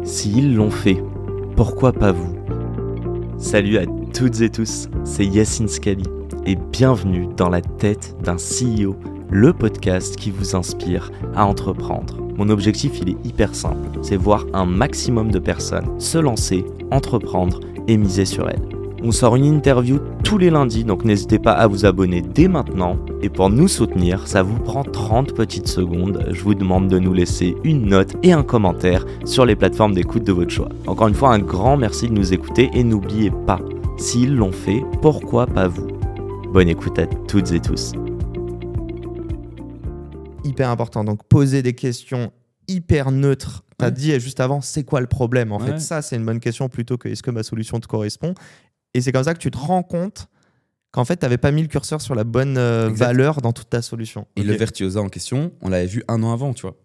S'ils l'ont fait, pourquoi pas vous? Salut à toutes et tous, c'est Yacine Scali et bienvenue dans la tête d'un CEO, le podcast qui vous inspire à entreprendre. Mon objectif, il est hyper simple, c'est voir un maximum de personnes se lancer, entreprendre et miser sur elles. On sort une interview tous les lundis, donc n'hésitez pas à vous abonner dès maintenant. Et pour nous soutenir, ça vous prend 30 petites secondes. Je vous demande de nous laisser une note et un commentaire sur les plateformes d'écoute de votre choix. Encore une fois, un grand merci de nous écouter et n'oubliez pas, s'ils l'ont fait, pourquoi pas vous? Bonne écoute à toutes et tous. Hyper important, donc poser des questions hyper neutres. Tu as dit juste avant, c'est quoi le problème? En fait, ça, c'est une bonne question plutôt que est-ce que ma solution te correspond? Et c'est comme ça que tu te rends compte qu'en fait, tu n'avais pas mis le curseur sur la bonne valeur dans toute ta solution. Et le Virtuosa en question, on l'avait vu 1 an avant, tu vois.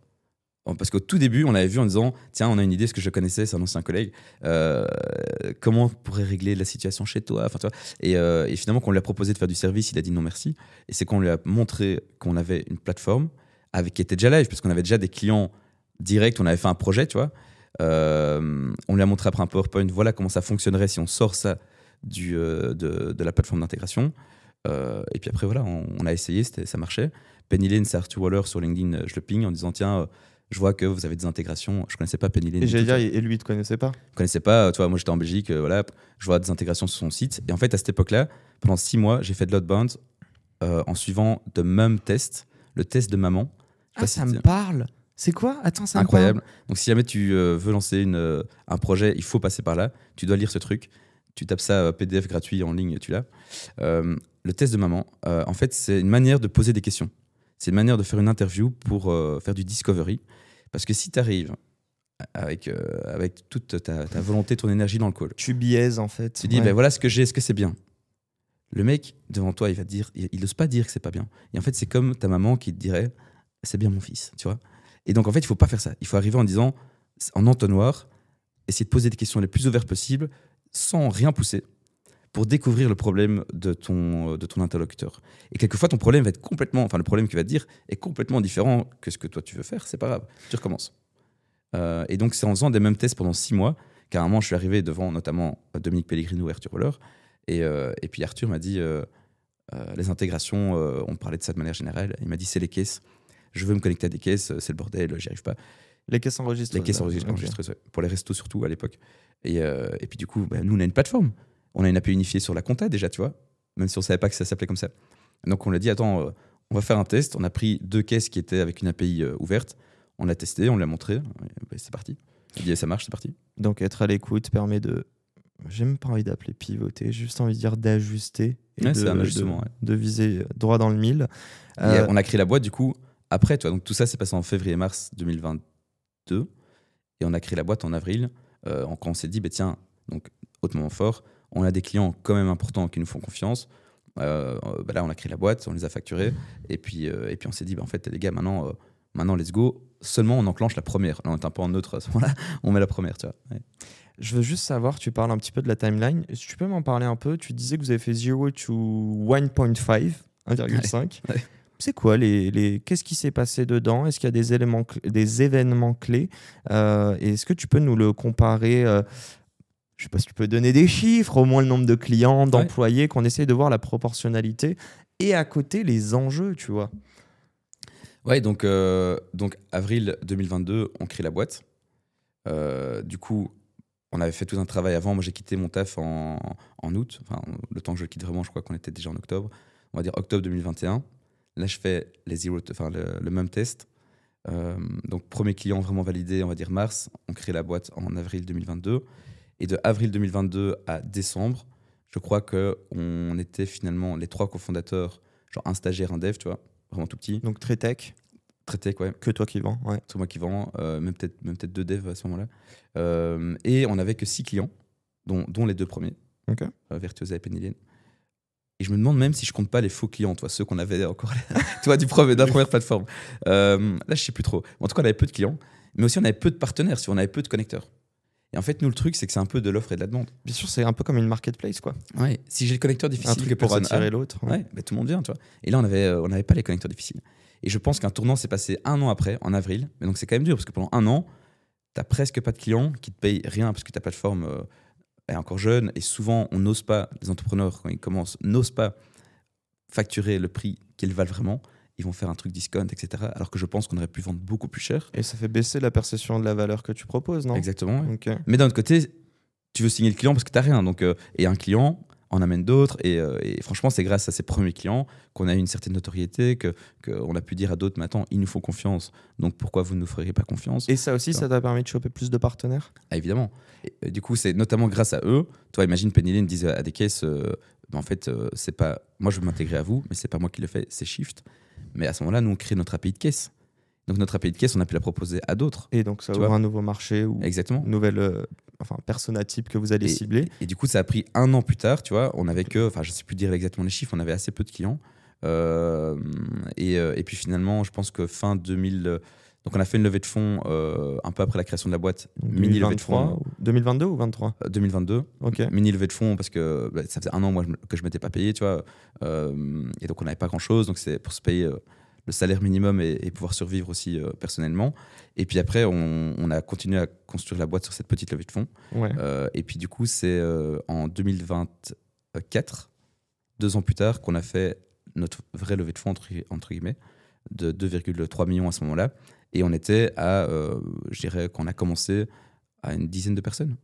Parce qu'au tout début, on l'avait vu en disant tiens, on a une idée, ce que je connaissais, c'est un ancien collègue. Comment on pourrait régler la situation chez toi, enfin, tu vois. Et finalement, quand on lui a proposé de faire du service, il a dit non merci. Et c'est quand on lui a montré qu'on avait une plateforme qui était déjà live, parce qu'on avait déjà des clients directs, on avait fait un projet, tu vois. On lui a montré après un PowerPoint, voilà comment ça fonctionnerait si on sort ça de la plateforme d'intégration. Et puis après, voilà, on a essayé, ça marchait. Penny Lane, c'est Arthur Waller sur LinkedIn, je le ping en disant tiens, je vois que vous avez des intégrations. Je ne connaissais pas Penny Lane. Et j'allais dire, et lui, il ne te connaissait pas? Je ne connaissais pas. Tu vois, moi, j'étais en Belgique, voilà, je vois des intégrations sur son site. Et en fait, à cette époque-là, pendant 6 mois, j'ai fait de l'outbound en suivant de même test, le test de maman. Ah, ça me parle. C'est quoi? Attends, c'est incroyable. Donc, si jamais tu veux lancer un projet, il faut passer par là. Tu dois lire ce truc. Tu tapes ça PDF gratuit en ligne, tu l'as. Le test de maman, en fait, c'est une manière de poser des questions. C'est une manière de faire une interview pour faire du discovery. Parce que si tu arrives avec toute ta volonté, ton énergie dans le call, tu biaises en fait. Tu dis, ben voilà ce que j'ai, est-ce que c'est bien? Le mec, devant toi, il va te dire, il n'ose pas dire que c'est pas bien. Et en fait, c'est comme ta maman qui te dirait, c'est bien mon fils, tu vois. Et donc, en fait, il ne faut pas faire ça. Il faut arriver en disant, en entonnoir, essayer de poser des questions les plus ouvertes possibles, sans rien pousser, pour découvrir le problème de ton interlocuteur. Et quelquefois, ton problème va être le problème qu'il va te dire est complètement différent que ce que toi tu veux faire. C'est pas grave, tu recommences. Et donc, c'est en faisant des mêmes tests pendant 6 mois qu'à un moment, je suis arrivé devant notamment Dominique Pellegrino et Arthur Waller. Et puis Arthur m'a dit les intégrations, on parlait de ça de manière générale. Il m'a dit c'est les caisses. Je veux me connecter à des caisses, c'est le bordel, j'y arrive pas. Les caisses enregistreuses. Les caisses enregistreuses, ouais. Pour les restos surtout à l'époque. Et puis du coup, nous, on a une plateforme. On a une API unifiée sur la compta déjà, tu vois, même si on ne savait pas que ça s'appelait comme ça. Donc on l'a dit, attends, on va faire un test. On a pris 2 caisses qui étaient avec une API ouverte. On l'a testé, on l'a montré. C'est parti. Il dit, ça marche, c'est parti. Donc être à l'écoute permet de... J'ai même pas envie d'appeler pivoter, j'ai juste envie de dire d'ajuster. Et c'est un ajustement. De viser droit dans le mille. On a créé la boîte du coup après, tu vois. Donc tout ça s'est passé en février-mars 2022. Et on a créé la boîte en avril. Quand on s'est dit, tiens, donc hautement fort, on a des clients quand même importants qui nous font confiance. Là, on a créé la boîte, on les a facturés. Et puis on s'est dit, en fait, les gars, maintenant, let's go. Seulement, on enclenche la première. Là, on est un peu en neutre à ce moment-là. On met la première, tu vois. Ouais. Je veux juste savoir, tu parles un petit peu de la timeline. Si tu peux m'en parler un peu, tu disais que vous avez fait 0 to 1.5, 1,5. Ouais. C'est quoi qu'est-ce qui s'est passé dedans? Est-ce qu'il y a des événements clés? Et est-ce que tu peux nous le comparer? Je ne sais pas si tu peux donner des chiffres, au moins le nombre de clients, d'employés, qu'on essaye de voir la proportionnalité et à côté les enjeux, tu vois. Ouais, donc avril 2022, on crée la boîte. Du coup, on avait fait tout un travail avant. Moi, j'ai quitté mon taf en août. Enfin, le temps que je le quitte vraiment, je crois qu'on était déjà en octobre. On va dire octobre 2021. Là, je fais le même test. Donc, premier client vraiment validé, on va dire mars. On crée la boîte en avril 2022. Et de avril 2022 à décembre, je crois qu'on était finalement les 3 cofondateurs, genre un stagiaire, un dev, tu vois, vraiment tout petit. Donc très tech. Très tech, ouais. Que toi qui vends, ouais. C'est moi qui vends, même peut-être 2 devs à ce moment-là. Et on n'avait que 6 clients, dont les 2 premiers, Virtuosa et Penny Lane. Et je me demande même si je compte pas les faux clients, toi, ceux qu'on avait encore, tu vois, de la première plateforme. Là, je sais plus trop. En tout cas, on avait peu de clients, mais aussi on avait peu de partenaires, on avait peu de connecteurs. Et en fait, nous, le truc, c'est que c'est un peu de l'offre et de la demande. Bien sûr, c'est un peu comme une marketplace, quoi. Ouais. Si j'ai le connecteur difficile, un truc pour attirer l'autre. Ouais, tout le monde vient, tu vois. Et là, on n'avait pas les connecteurs difficiles. Et je pense qu'un tournant s'est passé 1 an après, en avril. Mais donc, c'est quand même dur, parce que pendant 1 an, t'as presque pas de clients qui te payent rien parce que ta plateforme est encore jeune et souvent on n'ose pas, les entrepreneurs quand ils commencent n'osent pas facturer le prix qu'ils valent vraiment. Ils vont faire un truc discount, etc. Alors que je pense qu'on aurait pu vendre beaucoup plus cher. Et ça fait baisser la perception de la valeur que tu proposes, non? Exactement. Ouais. Okay. Mais d'un autre côté, tu veux signer le client parce que tu n'as rien. Donc, et un client en amène d'autres. Et franchement, c'est grâce à ces premiers clients qu'on a eu une certaine notoriété, qu'on a pu dire à d'autres, mais attends, ils nous font confiance. Donc pourquoi vous ne nous feriez pas confiance? Et ça aussi, ça t'a permis de choper plus de partenaires? Ah, évidemment. Et, du coup, c'est notamment grâce à eux. Toi, imagine Penny Lane disait à des caisses, en fait, c'est pas moi je veux m'intégrer à vous, mais c'est pas moi qui le fais, c'est Shift. Mais à ce moment-là, nous, on crée notre API de caisse. Donc, notre API de caisse, on a pu la proposer à d'autres. Et donc, ça ouvre un nouveau marché ou exactement. Une nouvelle persona type que vous allez cibler. Et du coup, ça a pris 1 an plus tard, tu vois. On avait que, je ne sais plus dire exactement les chiffres, on avait assez peu de clients. Et puis finalement, je pense que fin 2000... Donc, on a fait une levée de fonds un peu après la création de la boîte. Mini levée de fonds. 2022 ou 23 2022. Ok. Mini levée de fonds parce que ça faisait 1 an moi, que je ne m'étais pas payé, tu vois. Et donc, on n'avait pas grand-chose. Donc, c'est pour se payer le salaire minimum et pouvoir survivre aussi personnellement. Et puis après, on a continué à construire la boîte sur cette petite levée de fonds. Ouais. Et puis du coup, c'est en 2024, 2 ans plus tard, qu'on a fait notre vraie levée de fonds, entre guillemets, de 2,3 millions à ce moment-là. Et on était à, je dirais qu'on a commencé à une dizaine de personnes.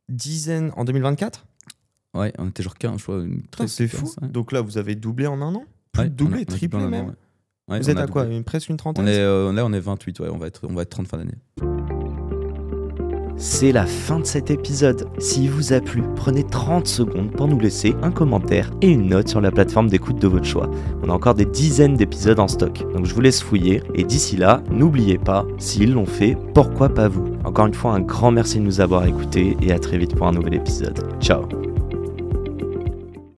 Dizaine en 2024 ? Ouais, on était genre 15, je crois. C'est fou. Ouais. Donc là, vous avez doublé en 1 an ? Ouais, doublé, triplé même. Ouais, vous êtes à quoi, presque une trentaine? Là, on est 28, ouais, on va être 30 fin d'année. C'est la fin de cet épisode. S'il vous a plu, prenez 30 secondes pour nous laisser un commentaire et une note sur la plateforme d'écoute de votre choix. On a encore des dizaines d'épisodes en stock, donc je vous laisse fouiller. Et d'ici là, n'oubliez pas, s'ils l'ont fait, pourquoi pas vous? Encore une fois, un grand merci de nous avoir écoutés et à très vite pour un nouvel épisode. Ciao.